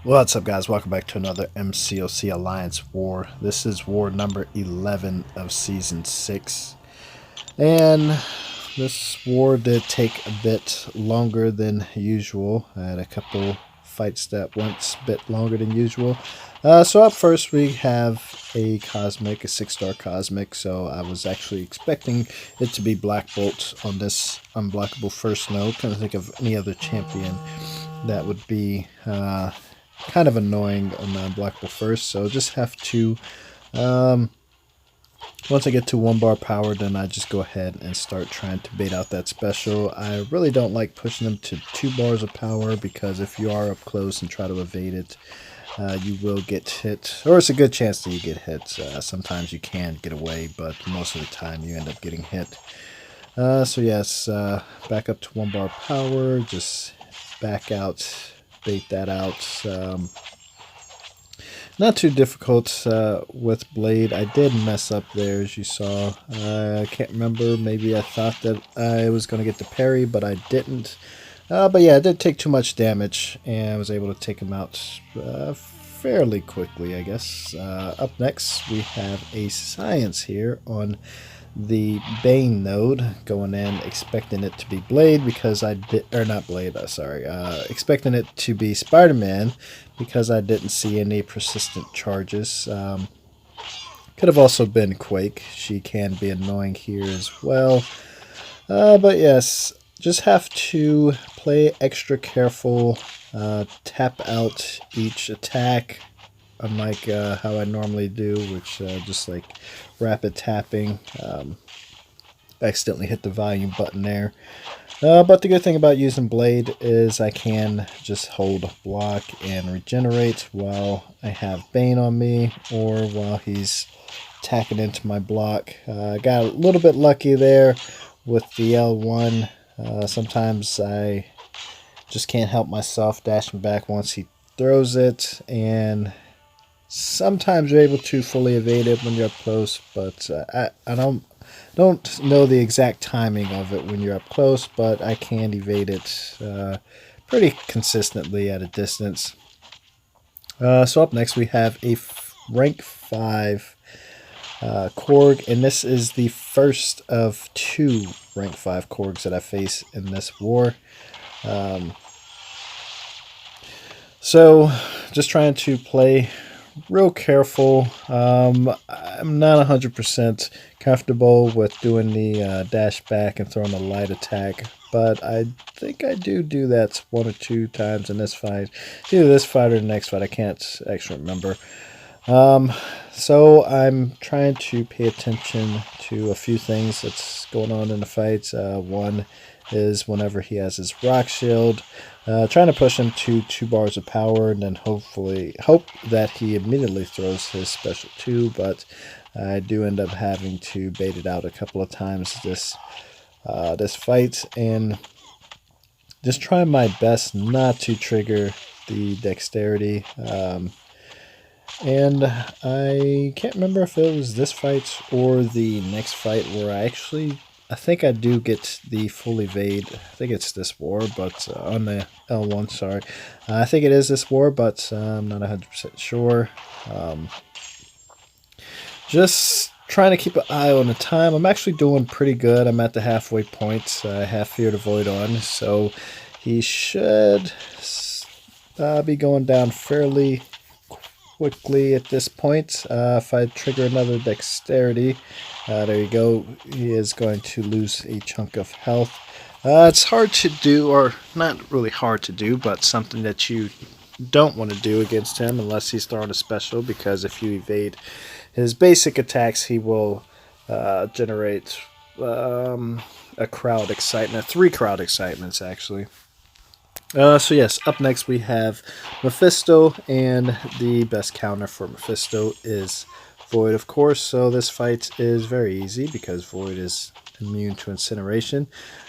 What's up, guys? Welcome back to another MCOC Alliance War. This is war number 11 of Season 6. And this war did take a bit longer than usual. I had a couple fights that went a bit longer than usual. So up first we have a Cosmic, a 6-star Cosmic. So I was actually expecting it to be Black Bolt on this unblockable first node. Couldn't think of any other champion that would be kind of annoying on the unblockable first, so just have to once I get to 1 bar power, then I just go ahead and start trying to bait out that special. I really don't like pushing them to 2 bars of power, because if you are up close and try to evade it, you will get hit, or it's a good chance that you get hit. Sometimes you can get away, but most of the time you end up getting hit. So yes, back up to 1 bar power, just back out, bait that out. Not too difficult with Blade. I did mess up there, as you saw. I can't remember. Maybe I thought that I was going to get the parry, but I didn't. But yeah, I did take too much damage, and I was able to take him out fairly quickly, I guess. Up next, we have a Science here on the Bane node, going in expecting it to be Blade because I did, or not Blade, sorry, expecting it to be Spider-Man because I didn't see any persistent charges. Could have also been Quake. She can be annoying here as well. But yes, just have to play extra careful, tap out each attack, unlike how I normally do, which just like rapid tapping. Accidentally hit the volume button there. But the good thing about using Blade is I can just hold block and regenerate while I have Bane on me, or while he's tacking into my block. Got a little bit lucky there with the L1. Sometimes I just can't help myself dashing back once he throws it, and sometimes you're able to fully evade it when you're up close, but I don't know the exact timing of it when you're up close, but I can evade it pretty consistently at a distance. So up next we have a rank 5 Korg, and this is the first of 2 rank 5 Korgs that I face in this war. So just trying to play real careful. I'm not 100% comfortable with doing the dash back and throwing a light attack, but I think I do that 1 or 2 times in this fight. Either this fight or the next fight, I can't actually remember. So I'm trying to pay attention to a few things that's going on in the fights. One is whenever he has his rock shield, trying to push him to 2 bars of power, and then hopefully hope that he immediately throws his special 2, but I do end up having to bait it out a couple of times this fight, and just trying my best not to trigger the dexterity. And I can't remember if it was this fight or the next fight where I think I do get the full evade. I think it's this war, but on the L1, sorry. I think it is this war, but I'm not 100% sure. Just trying to keep an eye on the time. I'm actually doing pretty good. I'm at the halfway point. I have Fear to Void on, so he should be going down fairly quickly at this point. If I trigger another dexterity, there you go, he is going to lose a chunk of health. It's hard to do, or not really hard to do, but something that you don't want to do against him unless he's throwing a special, because if you evade his basic attacks, he will generate a crowd excitement, 3 crowd excitements actually. So yes, up next we have Mephisto, and the best counter for Mephisto is Void, of course. So this fight is very easy because Void is immune to incineration.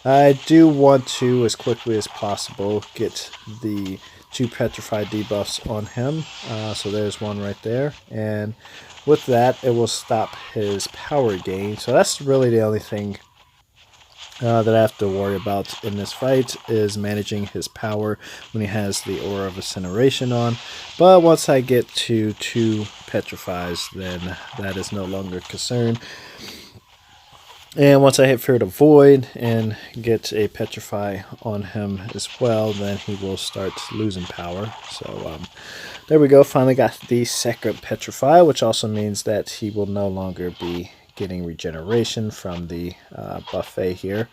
I do want to, as quickly as possible, get the 2 petrified debuffs on him. So there's one right there, and with that it will stop his power gain. So that's really the only thing that I have to worry about in this fight is managing his power when he has the Aura of Incineration on. But once I get to 2 Petrifies, then that is no longer a concern. And once I hit Fear the Void and get a Petrify on him as well, then he will start losing power. So there we go, finally got the second Petrify, which also means that he will no longer be getting regeneration from the buffet here.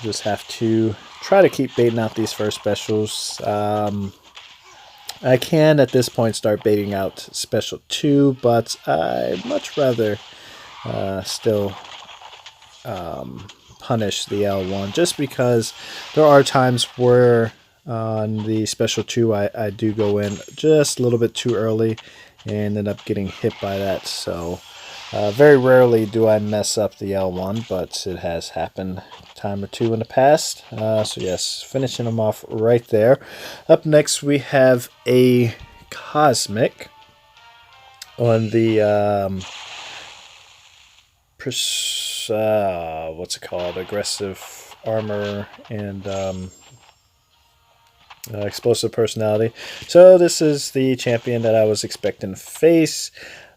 Just have to try to keep baiting out these first specials. I can at this point start baiting out special 2, but I'd much rather still punish the L1, just because there are times where on the special 2 I do go in just a little bit too early and end up getting hit by that. So very rarely do I mess up the L1, but it has happened a time or two in the past. So yes, finishing them off right there. Up next we have a Cosmic on the what's it called? Aggressive armor and explosive personality. So this is the champion that I was expecting to face.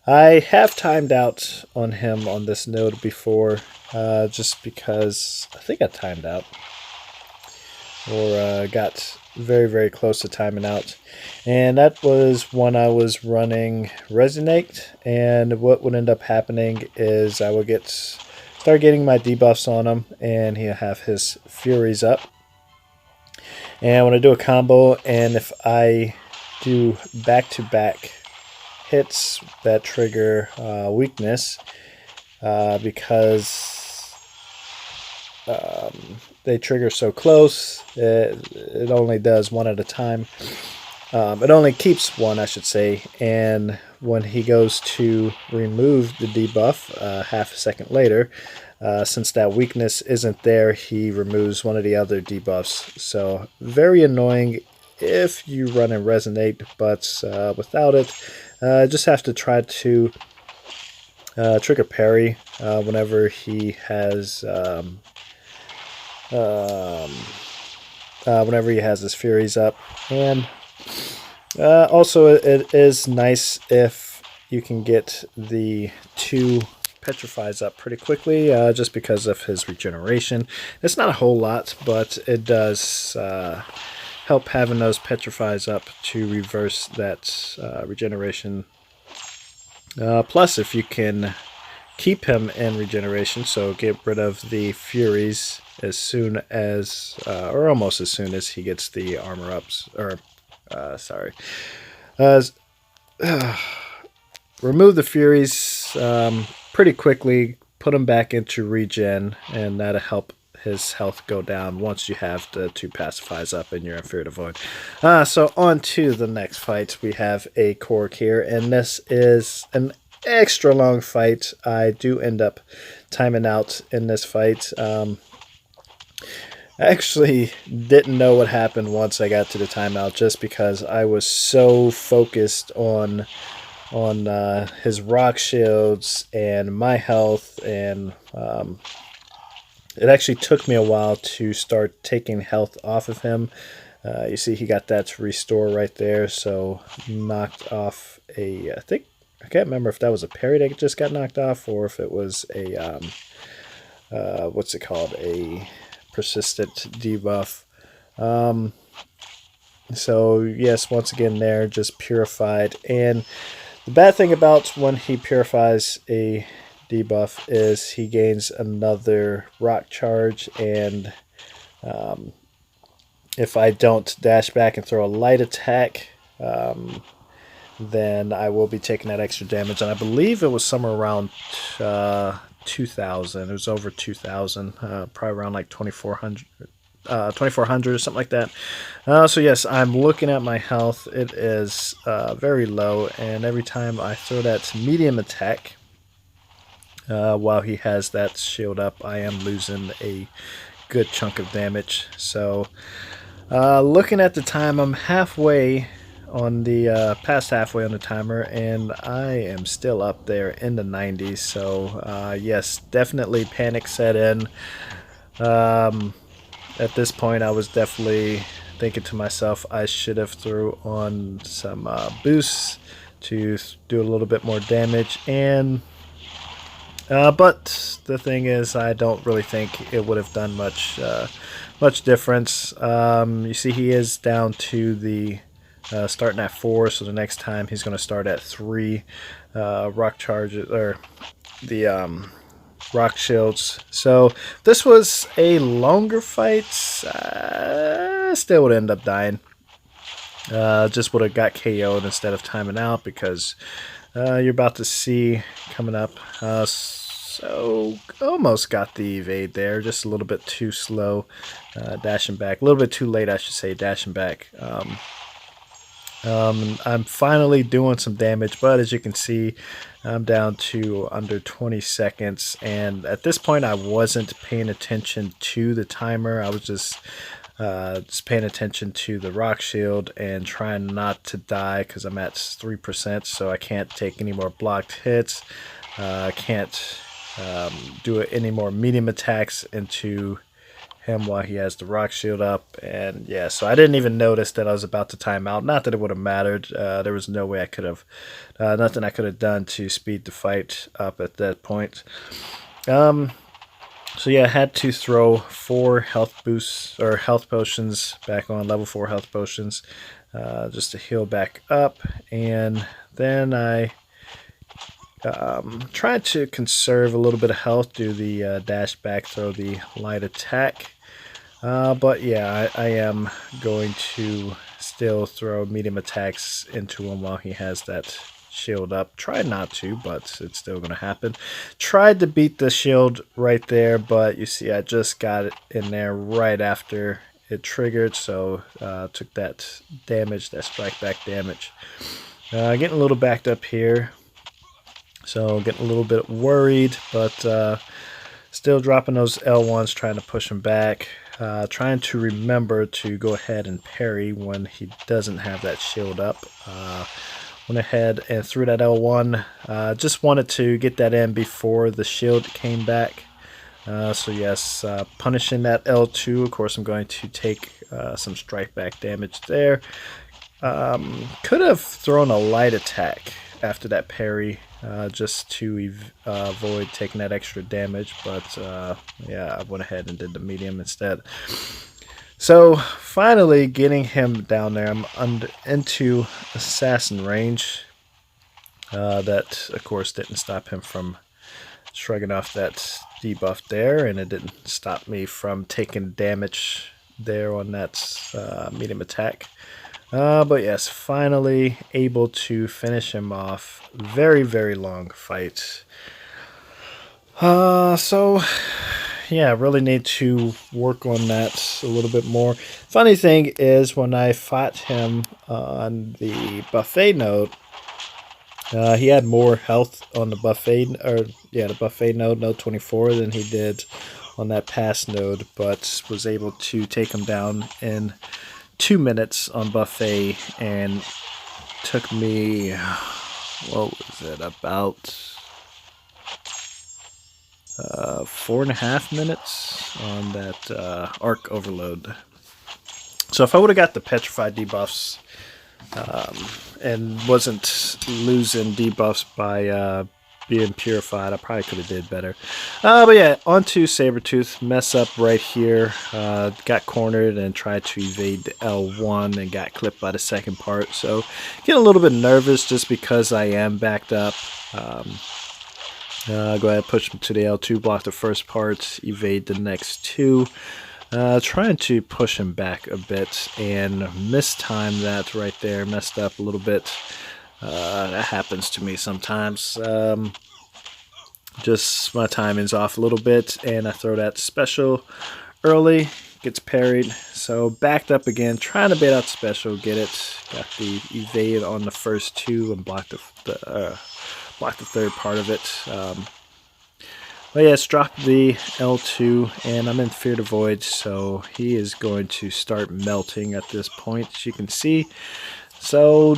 I have timed out on him on this node before, just because I think I timed out or got very close to timing out, and that was when I was running Resonate. And what would end up happening is I would start getting my debuffs on him, and he'll have his Furies up. And when I do a combo, and if I do back-to-back hits that trigger weakness, because they trigger so close, it only does one at a time. It only keeps one, I should say, and when he goes to remove the debuff half a second later, since that weakness isn't there, he removes one of the other debuffs. So very annoying if you run and Resonate, but without it, just have to try to trigger parry whenever he has his Furies up. And also it is nice if you can get the 2 Petrifies up pretty quickly, just because of his regeneration. It's not a whole lot, but it does help having those Petrifies up to reverse that regeneration. Plus, if you can keep him in regeneration, so get rid of the Furies as soon as, or almost as soon as he gets the armor ups, or, remove the Furies pretty quickly, put him back into regen, and that'll help his health go down once you have the 2 pacifies up and you're in Fear the Void. So on to the next fight. We have a Korg here, and this is an extra long fight. I do end up timing out in this fight. I actually didn't know what happened once I got to the timeout, just because I was so focused on his rock shields and my health, and it actually took me a while to start taking health off of him. You see he got that to restore right there, so knocked off a, I can't remember if that was a parry that just got knocked off, or if it was a what's it called, a persistent debuff. So yes, once again there, just purified. And the bad thing about when he purifies a debuff is he gains another rock charge, and if I don't dash back and throw a light attack, then I will be taking that extra damage. And I believe it was somewhere around 2,000. It was over 2,000, probably around like 2,400. 2,400 or something like that. So yes, I'm looking at my health. It is very low, and every time I throw that medium attack while he has that shield up, I am losing a good chunk of damage. So looking at the time, I'm halfway on the past halfway on the timer, and I am still up there in the 90s. So yes, definitely panic set in. At this point, I was definitely thinking to myself I should have threw on some boosts to do a little bit more damage, and but the thing is, I don't really think it would have done much difference. You see, he is down to the starting at 4, so the next time he's going to start at 3 rock charges, or the rock shields. So this was a longer fight. Still would end up dying. Just would have got KO'd instead of timing out, because you're about to see coming up. So almost got the evade there, just a little bit too slow, dashing back. A little bit too late, I should say, dashing back. I'm finally doing some damage, but as you can see, I'm down to under 20 seconds. And at this point, I wasn't paying attention to the timer. I was just paying attention to the rock shield and trying not to die, because I'm at 3%, so I can't take any more blocked hits. I can't do any more medium attacks into him while he has the rock shield up. And yeah, so I didn't even notice that I was about to time out. Not that it would have mattered. There was no way I could have, nothing I could have done to speed the fight up at that point. So yeah, I had to throw 4 health boosts, or health potions back on, level 4 health potions, just to heal back up. And then I tried to conserve a little bit of health, do the dash back, throw the light attack. But yeah, I am going to still throw medium attacks into him while he has that shield up. Tried not to, but it's still going to happen. Tried to beat the shield right there, but you see I just got it in there right after it triggered, so took that damage, that strike back damage. Getting a little backed up here, so getting a little bit worried, but still dropping those L1s, trying to push him back. Trying to remember to go ahead and parry when he doesn't have that shield up. Went ahead and threw that L1. Just wanted to get that in before the shield came back. So yes, punishing that L2. Of course, I'm going to take some strike back damage there. Could have thrown a light attack after that parry, just to avoid taking that extra damage, but yeah, I went ahead and did the medium instead. So finally getting him down there, I'm into assassin range. That of course didn't stop him from shrugging off that debuff there, and it didn't stop me from taking damage there on that medium attack. But yes, finally able to finish him off. Very, very long fight. So yeah, really need to work on that a little bit more. Funny thing is, when I fought him on the buffet node, he had more health on the buffet, the buffet node, node 24, than he did on that pass node, but was able to take him down in 2 minutes on buffet, and took me, what was it, about 4.5 minutes on that arc overload. So if I would have got the petrified debuffs and wasn't losing debuffs by being purified, I probably could have did better. But yeah, onto Sabretooth. Mess up right here. Got cornered and tried to evade the L1 and got clipped by the second part. So getting a little bit nervous just because I am backed up. Go ahead, push him to the L2, block the first part, evade the next 2. Trying to push him back a bit and mistime that right there. Messed up a little bit. That happens to me sometimes. Just my timing's off a little bit, and I throw that special early, gets parried. So backed up again, trying to bait out special, get it. Got the evade on the first 2 and blocked the third part of it. But yes, dropped the L2, and I'm in Fear the Void, so he is going to start melting at this point. As you can see, So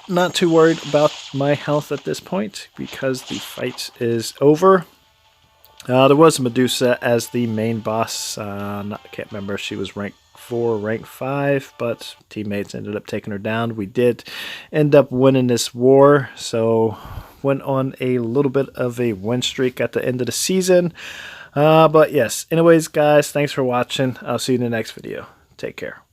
not too worried about my health at this point because the fight is over. There was Medusa as the main boss. I can't remember if she was rank 4 or rank 5, but teammates ended up taking her down. We did end up winning this war, so went on a little bit of a win streak at the end of the season. But yes, anyways, guys, thanks for watching. I'll see you in the next video. Take care.